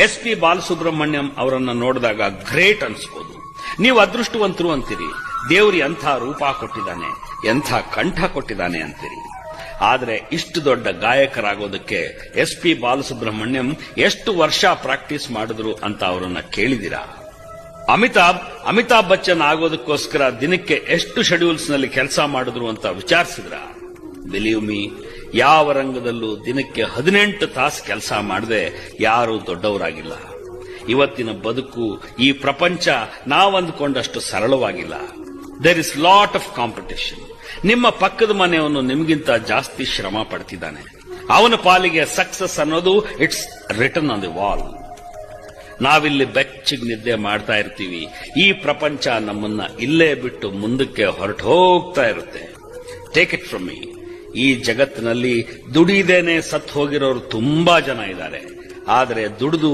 SP Balasubrahmanyam ಅವರನ್ನ ನೋಡಿದಾಗ great ಅನ್ಸ್ಬೋದು. ನೀವು ಅದೃಷ್ಟವಂತರು ಅಂತೀರಿ, ದೇವ್ರಿ ಎಂಥ ರೂಪ ಕೊಟ್ಟಿದ್ದಾನೆ, ಎಂಥ ಕಂಠ ಕೊಟ್ಟಿದ್ದಾನೆ ಅಂತೀರಿ. ಆದರೆ ಇಷ್ಟು ದೊಡ್ಡ ಗಾಯಕರಾಗೋದಕ್ಕೆ SP ಬಾಲಸುಬ್ರಹ್ಮಣ್ಯಂ ಎಷ್ಟು ವರ್ಷ ಪ್ರಾಕ್ಟೀಸ್ ಮಾಡಿದ್ರು ಅಂತ ಅವರನ್ನ ಕೇಳಿದಿರಾ? ಅಮಿತಾಬ್ ಬಚ್ಚನ್ ಆಗೋದಕ್ಕೋಸ್ಕರ ದಿನಕ್ಕೆ ಎಷ್ಟು ಶೆಡ್ಯೂಲ್ಸ್ ನಲ್ಲಿ ಕೆಲಸ ಮಾಡಿದ್ರು ಅಂತ ವಿಚಾರಿಸಿದ್ರ? ಬಿಲೀವ್ ಮೀ, ಯಾವ ರಂಗದಲ್ಲೂ ದಿನಕ್ಕೆ 18 ತಾಸು ಕೆಲಸ ಮಾಡದೆ ಯಾರೂ ದೊಡ್ಡವರಾಗಿಲ್ಲ. ಇವತ್ತಿನ ಬದುಕು, ಈ ಪ್ರಪಂಚ ನಾವಂದುಕೊಂಡಷ್ಟು ಸರಳವಾಗಿಲ್ಲ. There is lot of competition. ನಿಮ್ಮ ಪಕ್ಕದ ಮನೆಯವನು ನಿಮಗಿಂತ ಜಾಸ್ತಿ ಶ್ರಮ ಪಡ್ತಿದ್ದಾನೆ. ಅವನ ಪಾಲಿಗೆ ಸಕ್ಸಸ್ ಅನ್ನೋದು it's written on the wall. ನಾವಿಲ್ಲಿ ಬೆಚ್ಚಗೆ ನಿದ್ದೆ ಮಾಡ್ತಾ ಇರ್ತೀವಿ, ಈ ಪ್ರಪಂಚ ನಮ್ಮನ್ನ ಇಲ್ಲೇ ಬಿಟ್ಟು ಮುಂದಕ್ಕೆ ಹೊರಟು ಹೋಗ್ತಾ ಇರುತ್ತೆ. ಟೇಕ್ ಇಟ್ ಫ್ರಮ್ ಮೀ, ಈ ಜಗತ್ತಿನಲ್ಲಿ ದುಡಿದೇನೆ ಸತ್ತು ಹೋಗಿರೋರು ತುಂಬಾ ಜನ ಇದ್ದಾರೆ. ಆದರೆ ದುಡಿದು